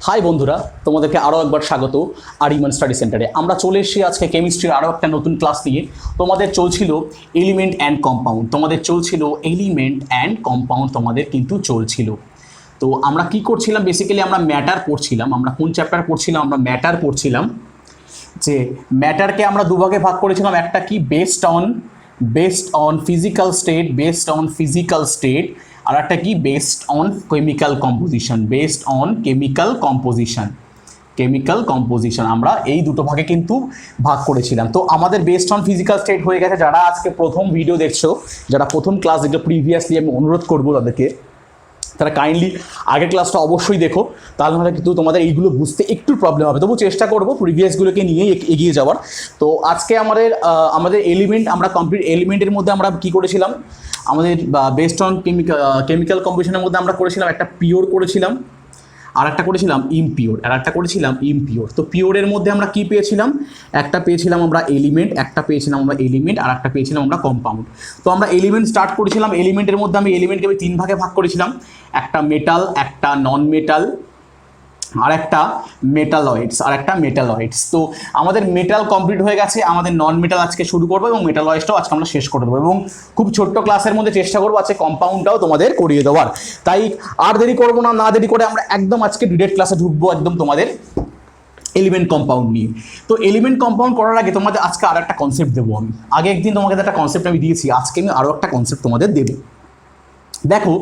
High বন্ধুরা, তোমাদেরকে আরও একবার স্বাগত আরিমান স্টাডি সেন্টারে। আমরা চলে এসেছি আজকে কেমিস্ট্রির আরও একটা নতুন ক্লাস নিয়ে। তোমাদের চলছিল এলিমেন্ট অ্যান্ড কম্পাউন্ড, তোমাদের কিন্তু চলছিল। তো আমরা কি করছিলাম, বেসিক্যালি আমরা ম্যাটার পড়ছিলাম। আমরা কোন চ্যাপ্টার পড়ছিলাম? আমরা ম্যাটার পড়ছিলাম। যে ম্যাটারকে আমরা দুভাগে ভাগ করেছিলাম, একটা কি বেসড অন ফিজিক্যাল স্টেট, আর একটা কি বেসড অন কেমিক্যাল কম্পোজিশন। আমরা এই দুটো ভাগে কিন্তু ভাগ করেছিলাম। তো আমাদের বেসড অন ফিজিক্যাল স্টেট হয়ে গেছে। যারা আজকে প্রথম ভিডিও দেখছো, যারা প্রথম ক্লাস দেখছো প্রিভিয়াসলি, আমি অনুরোধ করবো তাদেরকে তারা কাইন্ডলি আগের ক্লাসটা অবশ্যই দেখো, তাহলে মানে কিন্তু তোমাদের এইগুলো বুঝতে একটু প্রবলেম হবে। তবু চেষ্টা করবো প্রিভিয়াসগুলোকে নিয়েই এগিয়ে যাওয়ার। তো আজকে আমাদের এলিমেন্ট, আমরা কমপ্লিট এলিমেন্টের মধ্যে আমরা কি করেছিলাম, আমাদের বেসড অন কেমিক্যাল কম্পোজিশনের মধ্যে আমরা করেছিলাম একটা পিওর করেছিলাম, আর একটা করেছিলাম ইমপিওর। তো পিওরের মধ্যে আমরা কি পেয়েছিলাম? একটা পেয়েছিলাম আমরা এলিমেন্ট, আর একটা পেয়েছিলাম আমরা কম্পাউন্ড। তো আমরা এলিমেন্ট স্টার্ট করেছিলাম। এলিমেন্টের মধ্যে এলিমেন্টকে আমি তিন ভাগে ভাগ করেছিলাম, একটা মেটাল, একটা নন মেটাল, আর একটা মেটালয়েডস। তো আমাদের মেটাল কমপ্লিট হয়ে গেছে, আমাদের নন মেটাল আজকে শুরু করবো এবং মেটালয়েডসটাও আজকে আমরা শেষ করে দেবো, এবং খুব ছোট্ট ক্লাসের মধ্যে চেষ্টা করবো আজকে কম্পাউন্ডটাও তোমাদের করিয়ে দেওয়ার। তাই আর দেরি করবো না দেরি করে আমরা একদম আজকে ডিরেক্ট ক্লাসে ঢুকবো একদম তোমাদের এলিমেন্ট কম্পাউন্ড নিয়ে। তো এলিমেন্ট কম্পাউন্ড করার আগে তোমাদের আজকে আর একটা কনসেপ্ট দেবো আমি। আগে একদিন তোমাকে একটা কনসেপ্ট আমি দিয়েছি, আজকে আমি আরও একটা কনসেপ্ট তোমাদের দেবো। দেখো,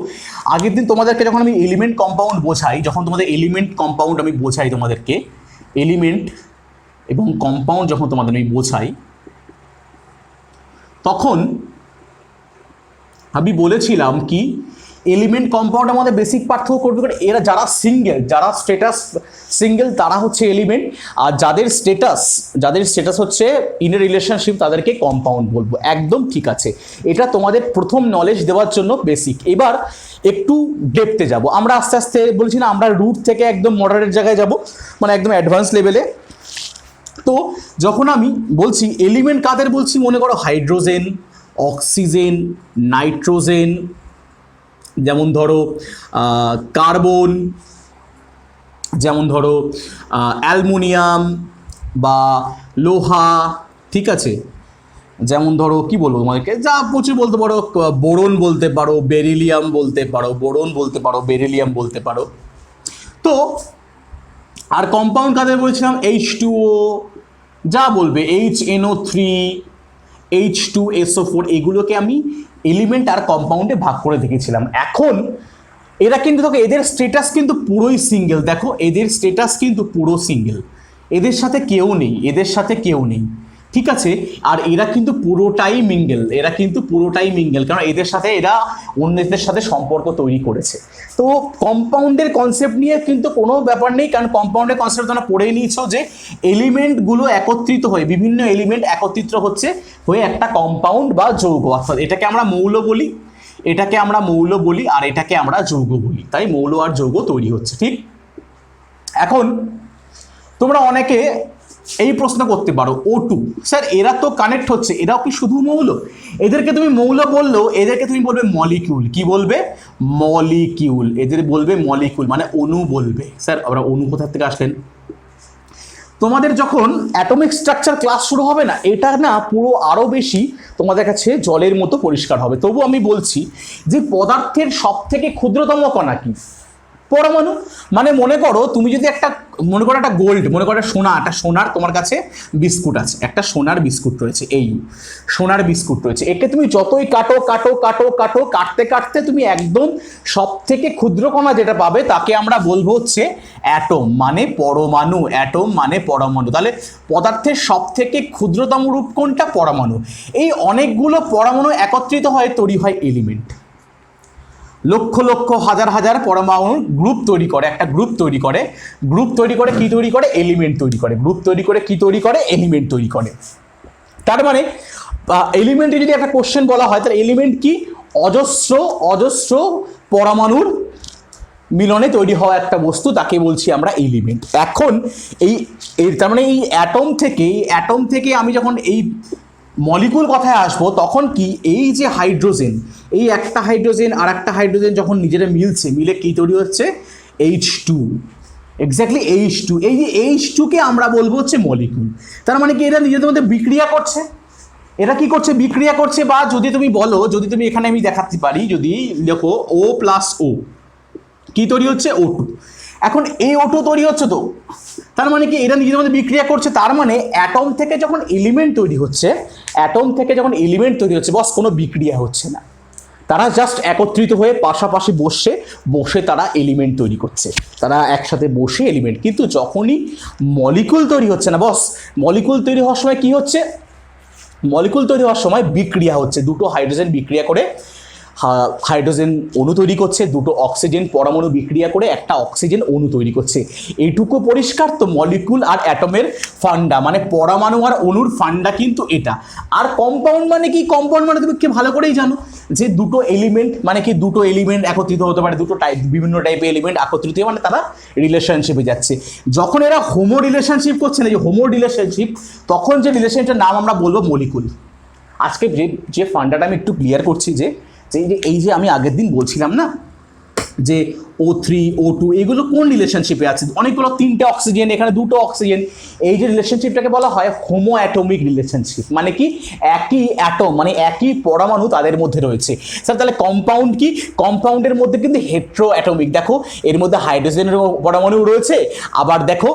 আগের দিন তোমাদেরকে যখন আমি এলিমেন্ট কম্পাউন্ড বোঝাই, তোমাদেরকে এলিমেন্ট এবং কম্পাউন্ড যখন তোমাদের আমি বোঝাই, তখন আমি বলেছিলাম কি এলিমেন্ট কম্পাউন্ডের মধ্যে বেসিক পার্থক্য করবে করে এরা যারা স্টেটাস সিঙ্গেল তারা হচ্ছে এলিমেন্ট, আর যাদের স্টেটাস হচ্ছে ইন এ রিলেশনশিপ তাদেরকে কম্পাউন্ড বলবো। একদম ঠিক আছে, এটা তোমাদের প্রথম নলেজ দেওয়ার জন্য বেসিক। এবার একটু ডেপথে যাব আমরা, আস্তে আস্তে বলছি না, আমরা রুট থেকে একদম মডারেট জায়গায় যাব, মানে একদম অ্যাডভান্স লেভেলে। তো যখন আমি বলছি এলিমেন্ট কাদের বলছি, মনে করো হাইড্রোজেন, অক্সিজেন, নাইট্রোজেন, যেমন ধরো কার্বন, যেমন ধরো অ্যালুমিনিয়াম বা লোহা, ঠিক আছে, যেমন ধরো কি বলবো তোমাদেরকে, যা প্রচুর বলতে পারো, বোরন বলতে পারো, বেরিলিয়াম বলতে পারো। তো আর কম্পাউন্ড কাদের বলেছিলাম? H2O, যা বলবে, HNO3, H2SO4, এগুলোকে আমি এলিমেন্ট আর কম্পাউন্ডে ভাগ করে দেখেছিলাম। এখন এরা কিন্তু দেখো, এদের স্টেটাস কিন্তু পুরোই সিঙ্গেল। দেখো, এদের স্টেটাস কিন্তু পুরো সিঙ্গেল, এদের সাথে কেউ নেই, ঠিক আছে। আর এরা কিন্তু পুরোটাই মিঙ্গেল, কারণ এদের সাথে এরা অন্যদের সাথে সম্পর্ক তৈরি করেছে। তো কম্পাউন্ডের কনসেপ্ট নিয়ে কিন্তু কোনো ব্যাপার নেই, কারণ কম্পাউন্ডের কনসেপ্ট তোমরা পড়েই নিয়েছো যে এলিমেন্টগুলো একত্রিত হয়ে, বিভিন্ন এলিমেন্ট একত্রিত হয়ে একটা কম্পাউন্ড বা যৌগ, অর্থাৎ এটাকে আমরা মৌল বলি, আর এটাকে আমরা যৌগ বলি। তাই মৌল আর যৌগ তৈরি হচ্ছে, ঠিক। এখন তোমরা অনেকে এই প্রশ্ন করতে পারো, O2 স্যার এরা তো কানেক্ট হচ্ছে, এরাও কি শুধু মৌল? এদেরকে তুমি মৌল বললেও এদেরকে তুমি বলবে মলিকিউল। কি বলবে? মলিকিউল। এদের বলবে মলিকিউল, মানে অণু বলবে। স্যার আমরা অণু কোথা থেকে আসলেন? তোমাদের যখন অ্যাটমিক স্ট্রাকচার ক্লাস শুরু হবে না, এটা না পুরো আরও বেশি তোমাদের কাছে জলের মতো পরিষ্কার হবে। তবু আমি বলছি যে পদার্থের সব থেকে ক্ষুদ্রতম কণা কি? পরমাণু। মানে মনে করো তুমি যদি একটা গোল্ড, মনে করো একটা সোনার তোমার কাছে বিস্কুট আছে, একটা সোনার বিস্কুট রয়েছে, একে তুমি যতই কাটতে কাটতে তুমি একদম সব থেকে ক্ষুদ্র কণা যেটা পাবে তাকে আমরা বলবো হচ্ছে অ্যাটম, মানে পরমাণু। তাহলে পদার্থের সব থেকে ক্ষুদ্রতম রূপ কোনটা? পরমাণু। এই অনেকগুলো পরমাণু একত্রিত হয়ে তৈরি হয় এলিমেন্ট। লক্ষ লক্ষ হাজার হাজার পরমাণুর গ্রুপ তৈরি করে, একটা গ্রুপ তৈরি করে কি তৈরি করে? এলিমেন্ট তৈরি করে। এলিমেন্ট তৈরি করে। তার মানে এলিমেন্টে যদি একটা কোশ্চেন বলা হয়, তাহলে এলিমেন্ট কি? অজস্র পরমাণুর মিলনে তৈরি হওয়া একটা বস্তু, তাকে বলছি আমরা এলিমেন্ট। এখন তার মানে এই অ্যাটম থেকে আমি যখন এই মলিকুল কথায় আসবো, তখন কি এই যে হাইড্রোজেন, এই একটা হাইড্রোজেন আর একটা হাইড্রোজেন যখন নিজেরা মিলে কি তৈরি হচ্ছে? H2 exactly H2। এই যে H2 কে আমরা বলবো হচ্ছে মলিকুল। তার মানে কি এরা নিজেদের মধ্যে বিক্রিয়া করছে, এরা কি করছে বিক্রিয়া করছে। বা যদি তুমি বলো, যদি তুমি এখানে আমি দেখাতে পারি, যদি দেখো O+O কি তৈরি হচ্ছে O2। এখন এই O2 তৈরি হচ্ছে, তো তার মানে কি এরা নিজেদের মধ্যে বিক্রিয়া করছে। তার মানে অ্যাটম থেকে যখন এলিমেন্ট তৈরি হচ্ছে, অ্যাটম থেকে যখন এলিমেন্ট তৈরি হচ্ছে বস, কোনো বিক্রিয়া হচ্ছে না, তারা জাস্ট একত্রিত হয়ে পাশাপাশি বসে তারা এলিমেন্ট তৈরি করছে, তারা একসাথে বসে এলিমেন্ট। কিন্তু যখনই মলিকুল তৈরি হচ্ছে না বস, মলিকুল তৈরি হওয়ার সময় কি হচ্ছে, মলিকুল তৈরি হওয়ার সময় বিক্রিয়া হচ্ছে, দুটো হাইড্রোজেন বিক্রিয়া করে হাইড্রোজেন অণু তৈরি করছে, দুটো অক্সিজেন পরমাণু বিক্রিয়া করে একটা অক্সিজেন অণু তৈরি করছে। এইটুকু পরিষ্কার তো মলিকুল আর অ্যাটমের ফান্ডা, মানে পরমাণু আর অণুর ফান্ডা কিন্তু এটা। আর কম্পাউন্ড মানে কি, কম্পাউন্ড মানে তুমি কি ভালো করেই জানো যে দুটো এলিমেন্ট, মানে কি দুটো এলিমেন্ট একত্রিত হতে পারে, দুটো টাইপ, বিভিন্ন টাইপের এলিমেন্ট একত্রিত মানে তারা রিলেশনশিপে যাচ্ছে। যখন এরা হোমো রিলেশনশিপ করছে না, যে হোমো রিলেশনশিপ, তখন যে রিলেশনটার নাম আমরা বলবো মলিকুল। আজকে যে ফান্ডাটা আমি একটু ক্লিয়ার করছি, যে এই যে আমি আগের দিন বলছিলাম না যে O3 O2 এগুলো কোন রিলেশনশিপে আছে, অনেকগুলো, তিনটে অক্সিজেন, এখানে দুটো অক্সিজেন, এই যে রিলেশনশিপটাকে বলা হয় হোমো অ্যাটমিক রিলেশনশিপ। মানে কি একই অ্যাটম, মানে একই পরমাণু তাদের মধ্যে রয়েছে। স্যার তাহলে কম্পাউন্ড কি, কম্পাউন্ডের মধ্যে কিন্তু হেট্রো অ্যাটমিক, দেখো এর মধ্যে হাইড্রোজেনের পরমাণু রয়েছে, আবার দেখো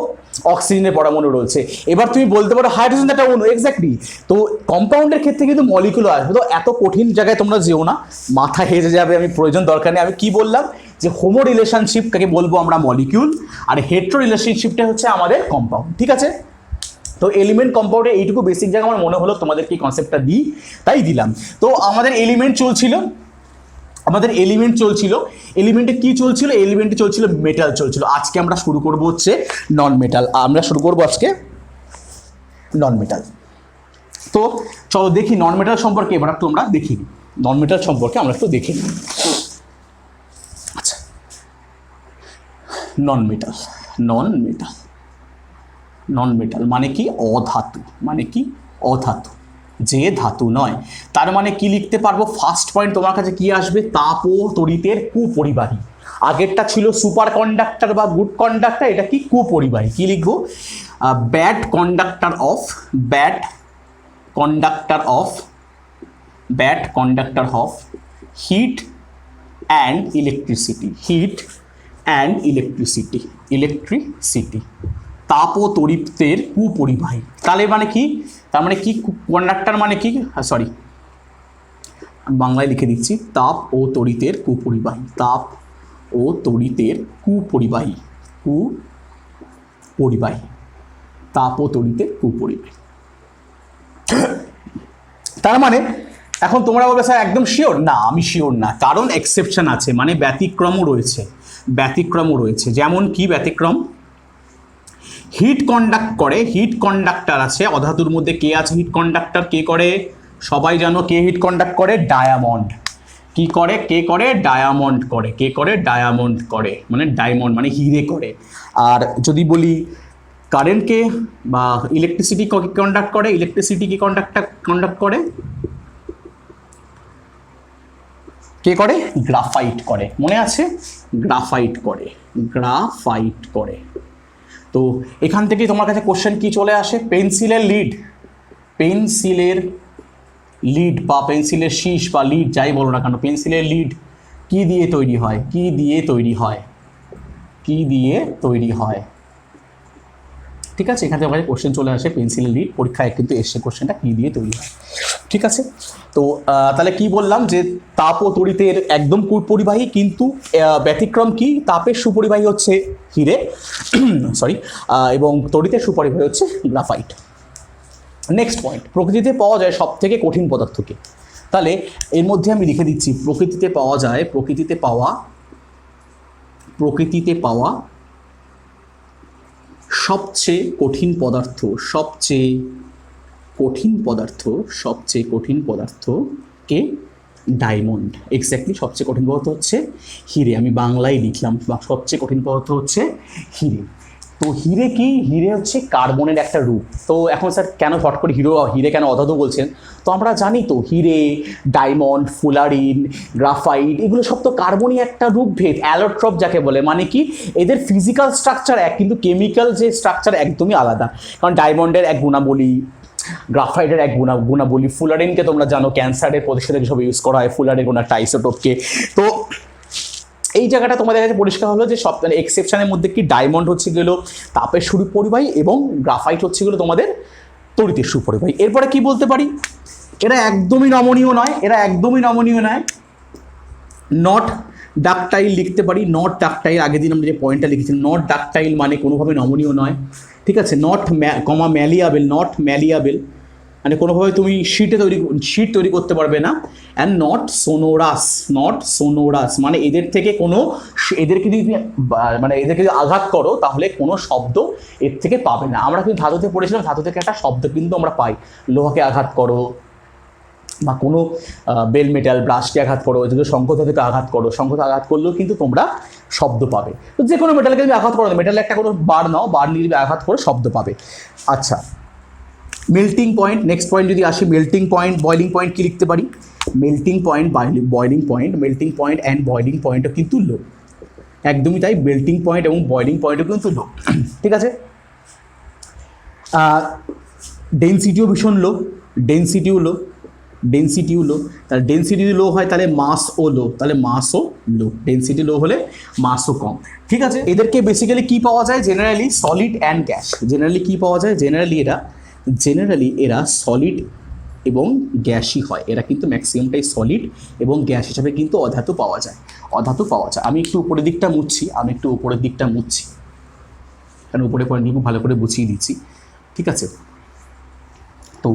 অক্সিজেনের পরমাণু রয়েছে। এবার তুমি বলতে পারো হাইড্রোজেন একটা অণু, এক্স্যাক্টলি। তো কম্পাউন্ডের ক্ষেত্রে কিন্তু মলিকুলও আসবে। তো এত কঠিন জায়গায় তোমরা যেও না, মাথা হেজে যাবে, আমি প্রয়োজন দরকার নেই। আমি কি বললাম যে হোমো রিলেশনশিপটাকে বলবো আমরা মলিকিউল, আর হেট্রো রিলেশনশিপটা হচ্ছে আমাদের কম্পাউন্ড, ঠিক আছে। তো এলিমেন্ট কম্পাউন্ডে এইটুকু বেসিক জায়গা আমার মনে হলো তোমাদের কি কনসেপ্টটা দিই, তাই দিলাম। তো আমাদের এলিমেন্ট চলছিল, এলিমেন্টে কি চলছিল, এলিমেন্টে চলছিল মেটাল চলছিল। আজকে আমরা শুরু করব হচ্ছে নন মেটাল, আমরা শুরু করব আজকে নন মেটাল। তো চলো দেখি নন মেটাল সম্পর্কে এবার একটু আমরা দেখি, নন মেটাল সম্পর্কে আমরা একটু দেখে নিই। আচ্ছা, নন মেটাল, নন মেটাল মানে কি অধাতু, মানে কি অধাতু, যে ধাতু নয়। তার মানে কি লিখতে পারবো, ফার্স্ট পয়েন্ট তোমার কাছে কি আসবে, তাপ ও তড়িতের কুপরিবাহী। আগেরটা ছিল সুপার কন্ডাক্টর বা গুড কন্ডাক্টর, এটা কি কুপরিবাহী। কি লিখবো, bad conductor of heat and electricity, তাপ ও তড়িতের কুপরিবাহী। তাহলে মানে কি, তার মানে কি কন্ডাক্টর মানে কি, সরি বাংলায় লিখে দিচ্ছি, তাপ ও তড়িতের কুপরিবাহী, তার মানে এখন তোমরা বলবে স্যার একদম শিওর না, আমি শিওর না, কারণ এক্সেপশন আছে, মানে ব্যতিক্রমও রয়েছে। যেমন কি ব্যতিক্রম, হিট কন্ডাক্টর আছে অধাতুর মধ্যে। কে আছে হিট কন্ডাক্টর, কে করে সবাই জানো, কে হিট কন্ডাক্ট করে, ডায়ামন্ড। কে করে ডায়ামন্ড করে, মানে ডায়মন্ড মানে হিরে করে। আর যদি বলি কারেন্টকে বা ইলেকট্রিসিটি কন্ডাক্ট করে, কন্ডাক্ট করে কে করে, গ্রাফাইট করে, মনে আছে, গ্রাফাইট করে। তো এখান থেকে তোমার কাছে কোশ্চেন কি চলে আসে, পেন্সিলের লিড বা পেন্সিলের শীষ বা লিড যাই বলো না কেন, পেন্সিলের লিড কি দিয়ে তৈরি হয়, ঠিক আছে। এখান থেকে আমাদের কোশ্চেন চলে আসে পেন্সিলের লিড, পরীক্ষায় কিন্তু এসছে কোশ্চেনটা কি দিয়ে তৈরি হয়, ঠিক আছে। তো তাহলে কি বললাম যে তাপ ও তড়িতের একদম কুপরিবাহী, কিন্তু ব্যতিক্রম কি, তাপের সুপরিবাহী হচ্ছে হিরে এবং তড়িতের সুপরিবাহী হচ্ছে গ্রাফাইট। নেক্সট পয়েন্ট, প্রকৃতিতে পাওয়া যায় সব থেকে কঠিন পদার্থকে। তাহলে এর মধ্যে আমি লিখে দিচ্ছি, প্রকৃতিতে পাওয়া সবচেয়ে কঠিন পদার্থকে ডায়মন্ড, এক্স্যাক্টলি সবচেয়ে কঠিন পদার্থ হচ্ছে হিরে। আমি বাংলায় লিখলাম, সবচেয়ে কঠিন পদার্থ হচ্ছে হিরে। তো হিরে কি, হিরে হচ্ছে কার্বনের একটা রূপ। তো এখন স্যার কেন হট করে হিরে কেন অধাতু বলছেন? তো আমরা জানি তো হিরে, ডায়মন্ড, ফুলারিন, গ্রাফাইট এগুলো সব তো কার্বনই একটা রূপভেদ, অ্যালোট্রপ যাকে বলে। মানে কি, এদের ফিজিক্যাল স্ট্রাকচার এক কিন্তু কেমিক্যাল যে স্ট্রাকচার একদমই আলাদা। কারণ ডায়মন্ডের এক গুণাবলী, গ্রাফাইটের এক গুণাবলী, ফুলারিনকে তোমরা জানো ক্যান্সারের প্রতিষেধক হিসেবে ইউজ করা হয়, ফুলারিন কোনো একটা আইসোটোপকে। তো এই জায়গাটা তোমাদের কাছে পরিষ্কার হলো যে সব এক্সেপশনের মধ্যে কি ডায়মন্ড হচ্ছে গেলো তাপের সুপরিবাহী এবং গ্রাফাইট হচ্ছে গেলো তোমাদের তড়িতের সুপরিবাহী। এরপরে কি বলতে পারি, এরা একদমই নমনীয় নয়, এরা একদমই নমনীয় নয়। নট ডাকটাইল লিখতে পারি, নট ডাকটাইল, আগের দিন আমরা যে পয়েন্টটা লিখেছিলাম, নট ডাকটাইল মানে কোনোভাবে নমনীয় নয়, ঠিক আছে। নট ম্যালিয়াবেল, নট ম্যালিয়াবেল মানে কোনোভাবে তুমি শীট তৈরি করতে পারবে না। অ্যান্ড নট সোনোরাস, নট সোনোরাস মানে এদের থেকে কোনো, এদেরকে যদি মানে এদেরকে যদি আঘাত করো তাহলে কোনো শব্দ এর থেকে পাবে না। আমরা কিন্তু ধাতুতে পড়েছিলাম, ধাতু থেকে একটা শব্দ কিন্তু আমরা পাই, লোহাকে আঘাত করো বা কোনো বেল মেটাল ব্রাশকে আঘাত করো, যদি শঙ্খধাতুকে আঘাত করো, শঙ্খতে আঘাত করলেও কিন্তু তোমরা শব্দ পাবে। তো যে কোনো মেটালকে যদি আঘাত করো, মেটালে একটা কোনো বার নাও, বার নিয়ে আঘাত করে শব্দ পাবে। আচ্ছা, মেল্টিং পয়েন্ট, নেক্সট পয়েন্ট যদি আসি, মেল্টিং পয়েন্ট, বয়লিং পয়েন্ট কি লিখতে পারি? Melting point, boiling point, melting point and boiling পয়েন্টও কিন্তু লো, একদমই তাই, মেল্টিং পয়েন্ট এবং বয়লিং পয়েন্টও কিন্তু লো, ঠিক আছে। ডেনসিটিও ভীষণ লো, ডেনসিটিও লো, ডেনসিটিও লো। তাহলে ডেনসিটি লো হয় তাহলে মাসও লো, তাহলে মাসও লো, ডেনসিটি লো হলে মাসও কম, ঠিক আছে। এদেরকে বেসিক্যালি কি পাওয়া যায়? Generally solid and gas. Generally কি পাওয়া যায়? জেনারেলি এরা সলিড এবং গ্যাসই হয়, এরা কিন্তু ম্যাক্সিমামটাই সলিড এবং গ্যাস হিসাবে কিন্তু অধাতু পাওয়া যায়, অধাতু পাওয়া যায়। আমি একটু উপরের দিকটা মুছছি, কারণ উপরে পয়েন্টগুলো খুব ভালো করে বুঝিয়ে দিচ্ছি, ঠিক আছে। তো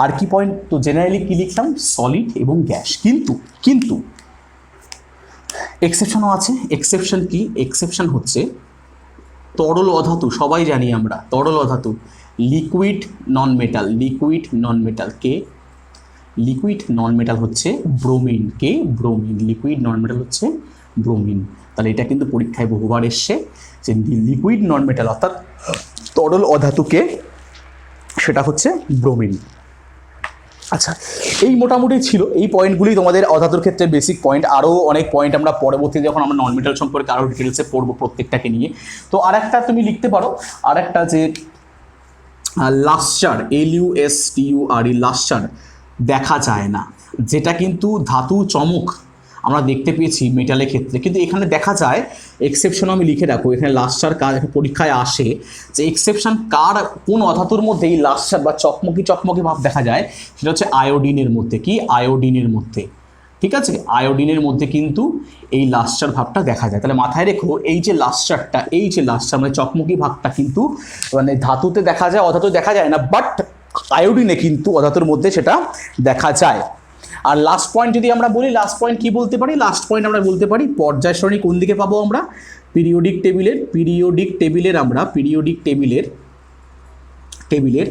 আর কি পয়েন্ট, তো জেনারেলি কি লিখলাম? সলিড এবং গ্যাস। কিন্তু এক্সেপশনও আছে। এক্সেপশন কি? এক্সেপশন হচ্ছে তরল অধাতু, সবাই জানি আমরা তরল অধাতু, liquid non metal, liquid non metal কে, লিকুইড নন মেটাল হচ্ছে ব্রোমিন, কে ব্রোমিন, লিকুইড নন মেটাল হচ্ছে ব্রোমিন। তাহলে এটা কিন্তু পরীক্ষায় বহুবার এসছে যে লিকুইড নন মেটাল অর্থাৎ তরল অধাতুকে, সেটা হচ্ছে ব্রোমিন। আচ্ছা, এই মোটামুটি ছিল, এই পয়েন্টগুলি তোমাদের অধাতুর ক্ষেত্রে বেসিক পয়েন্ট। আরও অনেক পয়েন্ট আমরা পরবর্তীতে যখন আমরা নন মেটাল সম্পর্কে আরও ডিটেলসে পড়বো প্রত্যেকটাকে নিয়ে। তো আরেকটা তুমি লিখতে পারো, আরেকটা যে লাস্টার, LUSTURE, লাস্টার দেখা যায় না, যেটা কিন্তু ধাতু চমক আমরা দেখতে পেয়েছি মেটালের ক্ষেত্রে, কিন্তু এখানে দেখা যায়। এক্সেপশন আমি লিখে রাখো, এখানে লাস্টার কার পরীক্ষায় আসে যে এক্সেপশন কার, কোন অধাতুর মধ্যে এই লাস্টার বা চকমকি ভাব দেখা যায়, সেটা হচ্ছে আয়োডিনের মধ্যে। কি? আয়োডিনের মধ্যে, ঠিক আছে, আয়োডিনের মধ্যে কিন্তু এই লাস্টার ভাবটা দেখা যায়। তাহলে মাথায় রেখো, এই যে লাস্টারটা, এই যে লাস্টার মানে চকমকি ভাবটা কিন্তু মানে ধাতুতে দেখা যায়, অধাতুতে দেখা যায় না, বাট আয়োডিনে কিন্তু অধাতুর মধ্যে সেটা দেখা যায়। আর লাস্ট পয়েন্ট যদি আমরা বলি, লাস্ট পয়েন্ট কি বলতে পারি? লাস্ট পয়েন্ট আমরা বলতে পারি পর্যায় সারণী কোন দিকে পাবো আমরা? পিরিয়ডিক টেবিলের আমরা টেবিলের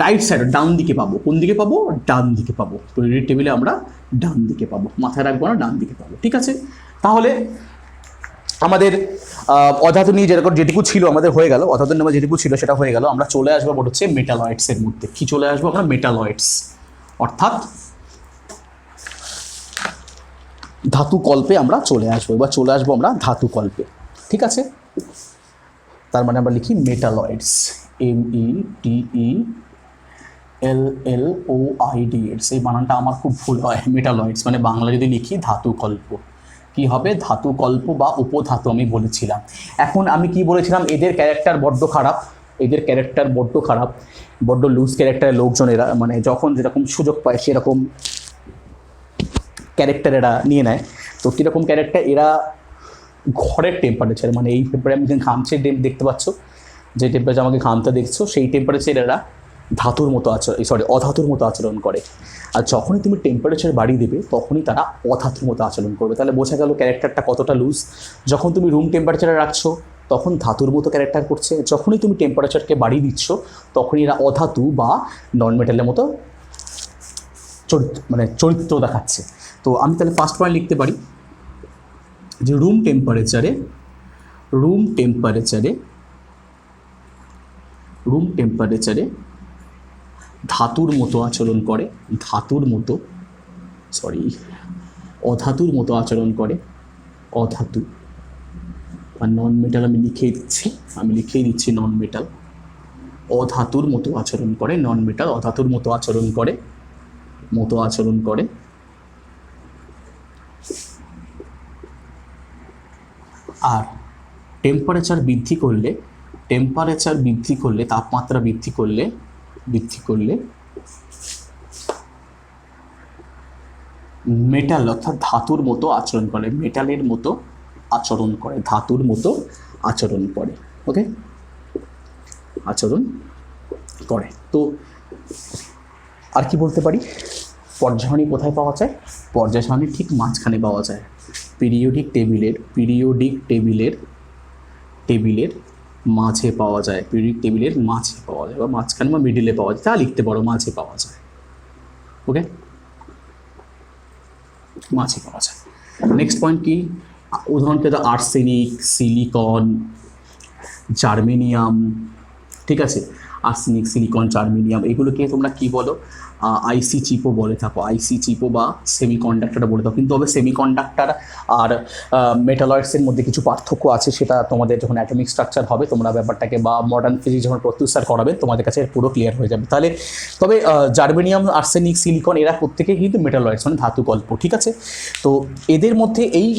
রাইট সাইড, ডান দিকে পাবো। কোন দিকে পাবো? ডান দিকে পাবো। পিরিয়ডিক টেবিলে আমরা ডান দিকে পাবো, মাথায় রাখবো না, ডান দিকে পাবো, ঠিক আছে। তাহলে আমাদের অধাতু নিয়ে যেটুকু ছিল আমাদের হয়ে গেল, অধাতুর নামে যেটুকু ছিল সেটা হয়ে গেল। আমরা চলে আসবো হচ্ছে মেটালয়েডসের মধ্যে। কি চলে আসবো আমরা? মেটালয়েডস, অর্থাৎ ধাতু কল্পে আমরা চলে আসবো, বা চলে আসবো আমরা ধাতু কল্পে, ঠিক আছে। তার মানে আমরা লিখি মেটালয়েডস, METALLOIDS। এই বানানটা আমার খুব ভুল হয়, মেটালয়েডস মানে বাংলা যদি লিখি ধাতু কল্প, কি হবে? ধাতু কল্প বা উপধাতু আমি বলেছিলাম। এখন আমি কি বলেছিলাম? এদের ক্যারেক্টার বড্ড খারাপ, বড্ড লুজ ক্যারেক্টারের লোকজনেরা, মানে যখন যেরকম সুযোগ পায় সেরকম ক্যারেক্টার এরা নিয়ে নেয়। তো কীরকম ক্যারেক্টার? এরা ঘরের টেম্পারেচার, মানে এই টেম্পারেচার আমি ঘামছে দেখতে পাচ্ছ, যে টেম্পারেচার আমাকে ঘামতে দেখছো, সেই টেম্পারেচার এরা ধাতুর মতো অধাতুর মতো আচরণ করে। আর যখনই তুমি টেম্পারেচার বাড়িয়ে দেবে তখনই তারা অধাতুর মতো আচরণ করবে। তাহলে বোঝা গেল ক্যারেক্টারটা কতটা লুজ। যখন তুমি রুম টেম্পারেচারে রাখছো তখন ধাতুর মতো ক্যারেক্টার করছে, যখনই তুমি টেম্পারেচারকে বাড়িয়ে দিচ্ছ তখনই এরা অধাতু বা নন মেটালের মতো চরিত্র দেখাচ্ছে। তো আমি তাহলে ফার্স্ট পয়েন্ট লিখতে পারি যে রুম টেম্পারেচারে রুম টেম্পারেচারে ধাতুর মতো আচরণ করে, অধাতুর মতো আচরণ করে, অধাতু বা নন মেটাল আমি লিখেই দিচ্ছি নন মেটাল, অধাতুর মতো আচরণ করে, নন মেটাল অধাতুর মতো আচরণ করে, আর টেম্পারেচার বৃদ্ধি করলে তাপমাত্রা বৃদ্ধি করলে মেটাল অর্থাৎ ধাতুর মতো আচরণ করে, ধাতুর মতো আচরণ করে। ওকে, আচরণ করে। তো আর কি বলতে পারি, পর্যায় সারণী কোথায় পাওয়া যায়? পর্যায় সারণীর ঠিক মাঝখানে পাওয়া যায়, পিরিয়ডিক টেবিলের মাঝে পাওয়া যায়, বা মাঝখানে বা মিডিলে পাওয়া যায়, তা লিখতে পারো মাঝে পাওয়া যায়। ওকে, মাঝে পাওয়া যায়। নেক্সট পয়েন্ট কি, উদাহরণকে তো আর্সেনিক, সিলিকন, জার্মেনিয়াম, ঠিক আছে, আর্সেনিক, সিলিকন, জার্মেনিয়াম, এগুলোকে তোমরা কি বলো? আইসি চিপও বলে থাকো, আইসি চিপও বা সেমিকন্ডাক্টর বলে থাকো। কিন্তু তবে সেমিকন্ডাক্টর আর মেটালয়েডসের মধ্যে কিছু পার্থক্য আছে, সেটা তোমাদের যখন অ্যাটমিক স্ট্রাকচার হবে তোমরা ব্যাপারটাকে, বা মডার্ন ফিজিক্স যখন প্রত্যুত্তর করাবে তোমাদের কাছে পুরো ক্লিয়ার হয়ে যাবে। তাহলে তবে জার্মেনিয়াম, আর্সেনিক, সিলিকন এরা প্রত্যেকেই কিন্তু মেটালয়েডস, মানে ধাতু গল্প, ঠিক আছে। তো এদের মধ্যে এই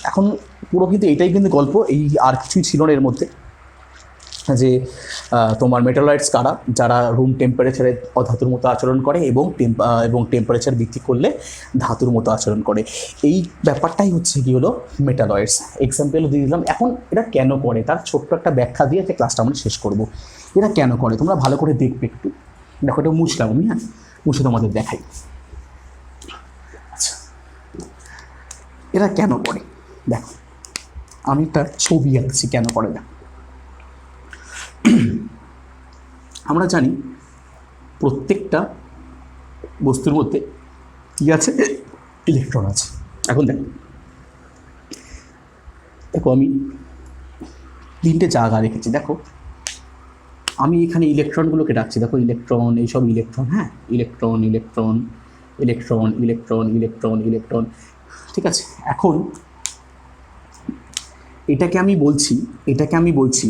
এখন পুরো কিন্তু এটাই কিন্তু গল্প, এই আর কিছুই ছিল না এর মধ্যে, যে তোমার মেটালয়েডস কারা, যারা রুম টেম্পারেচারে অধাতুর মতো আচরণ করে এবং টেম্পারেচার বৃদ্ধি করলে ধাতুর মতো আচরণ করে। এই ব্যাপারটাই হচ্ছে কি হলো মেটালয়েডস। এক্সাম্পল দিয়ে দিলাম। এখন এটা কেন করে তার ছোট্ট একটা ব্যাখ্যা দিয়ে যে ক্লাসটা আমরা শেষ করব। এরা কেন করে তোমরা ভালো করে দেখবে একটু। দেখো, এটা মুছলাম আমি, হ্যাঁ, মুছে তোমাদের দেখাই। আচ্ছা, এরা কেন করে দেখো, আমি একটা ছবি আঁকছি কেন করে। দেখো, আমরা জানি প্রত্যেকটা বস্তুর মধ্যে কি আছে? ইলেকট্রন আছে। এখন দেখো আমি 3টে জায়গা রেখেছি। দেখো আমি এখানে ইলেকট্রনগুলোকে রাখছি। দেখো ইলেকট্রন, এইসব ইলেকট্রন, হ্যাঁ, ইলেকট্রন, ঠিক আছে। এখন এটাকে আমি বলছি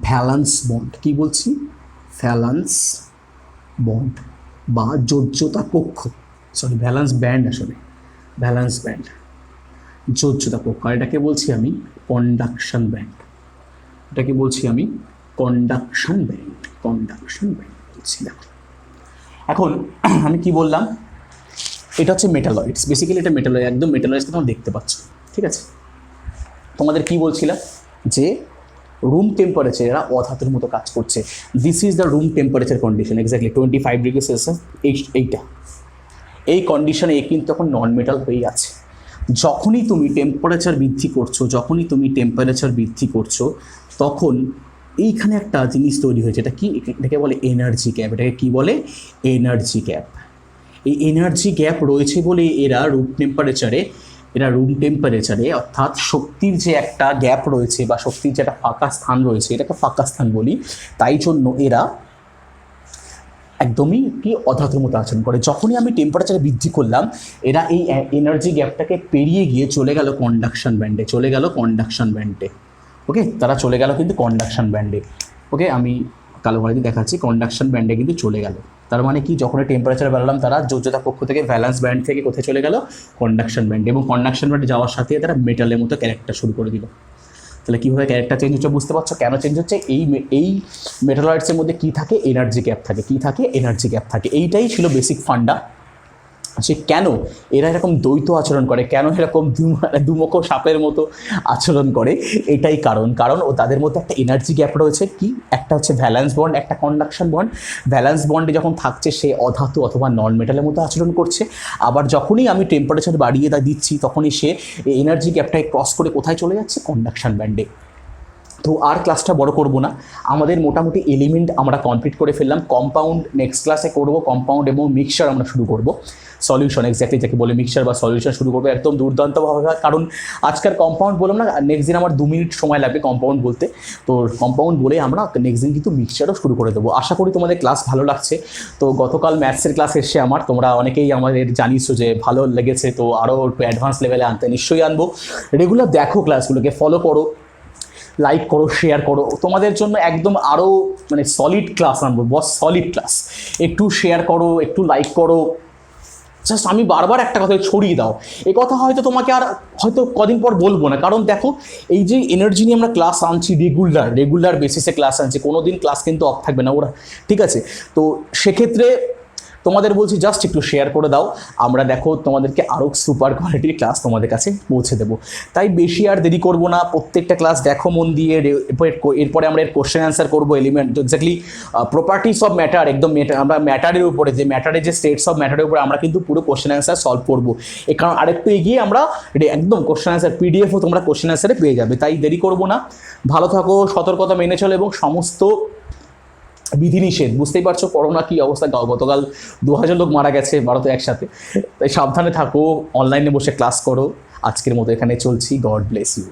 ভ্যালেন্স বন্ড। কি বলছি? ভ্যালেন্স বন্ড বা যোজ্যতা কক্ষ, ভ্যালেন্স ব্যান্ড, যোজ্যতা কক্ষ। আর এটাকে বলছি আমি কন্ডাকশন ব্যান্ড, বলছি বলছি। দেখো এখন আমি কি বললাম, এটা হচ্ছে মেটালয়েডস, বেসিক্যালি এটা মেটালয়েড, একদম মেটালয়েডসকে তোমরা দেখতে পাচ্ছ, ঠিক আছে। তোমাদের কি বলছিলাম যে রুম টেম্পারেচার এরা অধাতুর মতো কাজ করছে। This is the room temperature condition, exactly 25 degree Celsius. এই কন্ডিশনে কিন্তু তখন নন মেটাল হয়েই আছে। যখনই তুমি টেম্পারেচার বৃদ্ধি করছো তখন এইখানে একটা জিনিস তৈরি হয়েছে। এটাকে বলে এনার্জি গ্যাপ। এটাকে কি বলে? Energy gap. এই এনার্জি গ্যাপ রয়েছে বলে এরা রুম টেম্পারেচারে অর্থাৎ শক্তির যে একটা গ্যাপ রয়েছে বা শক্তির যে একটা ফাঁকা স্থান রয়েছে, এটাকে ফাঁকা স্থান বলি, তাই জন্য এরা একদমই কি অধাতুর মতো আচরণ করে। যখনই আমি টেম্পারেচার বৃদ্ধি করলাম, এরা এই এনার্জি গ্যাপটাকে পেরিয়ে গিয়ে চলে গেল কন্ডাকশন ব্যান্ডে, ওকে, তারা চলে গেল কিন্তু কন্ডাকশন ব্যান্ডে। ওকে, আমি কালো ঘরে দেখাচ্ছি, কন্ডাকশন ব্যান্ডে কিন্তু চলে গেল। তার মানে কি, যখন টেম্পারেচার বাড়ালাম তারা যোজ্যতা কক্ষ থেকে ভ্যালেন্স ব্যান্ড থেকে কোথায় চলে গেল? কন্ডাকশন ব্যান্ডে। এবং কন্ডাকশন ব্যান্ডে যাওয়ার সাথে তারা মেটালের মতো ক্যারেক্টার শুরু করে দিল। তাহলে কীভাবে ক্যারেক্টার চেঞ্জ হচ্ছে বুঝতে পারছো? কেন চেঞ্জ হচ্ছে? এই মেটালয়েডসের মধ্যে কী থাকে? এনার্জি গ্যাপ থাকে। এইটাই ছিল বেসিক ফান্ডা, যে কেন এরা এরকম দ্বৈত আচরণ করে, কেন এরকম দুমুখ সাপের মতো আচরণ করে। এটাই কারণ ও তাদের মধ্যে একটা এনার্জি গ্যাপ রয়েছে। কি? একটা হচ্ছে ভ্যালেন্স বন্ড, একটা কন্ডাকশন বন্ড। ভ্যালেন্স বন্ডে যখন থাকছে সে অধাতু অথবা নন মেটালের মতো আচরণ করছে। আবার যখনই আমি টেম্পারেচার বাড়িয়ে দিচ্ছি তখনই সে এনার্জি গ্যাপটাকে ক্রস করে কোথায় চলে যাচ্ছে? কন্ডাকশন ব্যান্ডে। তো আর ক্লাসটা বড় করব না, আমাদের মোটামুটি এলিমেন্ট আমরা কমপ্লিট করে ফেললাম। কম্পাউন্ড নেক্সট ক্লাসে করব, কম্পাউন্ড এবং মিক্সচার আমরা শুরু করব। সলিউশন এক্স্যাক্টলি যাকে বলে মিক্সচার বা সলিউশন শুরু করবো একদম দুর্দান্তভাবে, কারণ আজকের কম্পাউন্ড বললাম না, নেক্সট দিন আমার 2 মিনিট সময় লাগবে কম্পাউন্ড বলতে। তো কম্পাউন্ড বলে আমরা নেক্সট দিন কিন্তু মিক্সচারও শুরু করে দেবো। আশা করি তোমাদের ক্লাস ভালো লাগছে। তো গতকাল ম্যাথসের ক্লাস এসছে আমার, তোমরা অনেকেই আমাদের জানিয়েছো যে ভালো লেগেছে, তো আরও একটু অ্যাডভান্স লেভেলে আনতে নিশ্চয়ই আনবো। রেগুলার দেখো ক্লাসগুলোকে, ফলো করো, লাইক করো, শেয়ার করো, তোমাদের জন্য একদম আরও মানে সলিড ক্লাস আনবো বস, সলিড ক্লাস। একটু শেয়ার করো, একটু লাইক করো, জাস্ট আমি বারবার একটা কথা ছড়িয়ে দাও। এই কথা হয়তো তোমাকে আর হয়তো কদিন পর বলবো না, কারণ দেখো এই যে এনার্জি নিয়ে আমরা ক্লাস আনছি, রেগুলার বেসিসে ক্লাস আনছি, কোনো দিন ক্লাস কিন্তু অফ থাকবে না ওরা, ঠিক আছে? তো সেক্ষেত্রে তোমাদের বলছি জাস্ট একটু শেয়ার করে দাও, আমরা দেখো তোমাদেরকে আরও সুপার কোয়ালিটির ক্লাস তোমাদের কাছে পৌঁছে দেবো। তাই বেশি আর দেরি করব না, প্রত্যেকটা ক্লাস দেখো মন দিয়ে। এরপরে আমরা এর কোশ্চেন অ্যান্সার করবো, element exactly properties of matter, একদম আমরা ম্যাটারের উপরে, যে ম্যাটারের যে স্টেটস অফ ম্যাটারের উপরে আমরা কিন্তু পুরো কোশ্চেন অ্যান্সার সলভ করবো। এ কারণ আরেকটু এগিয়ে আমরা একদম কোশ্চেন অ্যান্সার পিডিএফও তোমরা কোশ্চেন অ্যান্সারে পেয়ে যাবে। তাই দেরি করবো না, ভালো থাকো, সতর্কতা মেনে চলো এবং সমস্ত বিধিনিষেধ, বুঝতেই পারছো করোনা কী অবস্থা, গতকাল 2000 লোক মারা গেছে ভারতে একসাথে। তাই সাবধানে থাকো, অনলাইনে বসে ক্লাস করো। আজকের মতো এখানে চলছি, গড ব্লেস ইউ।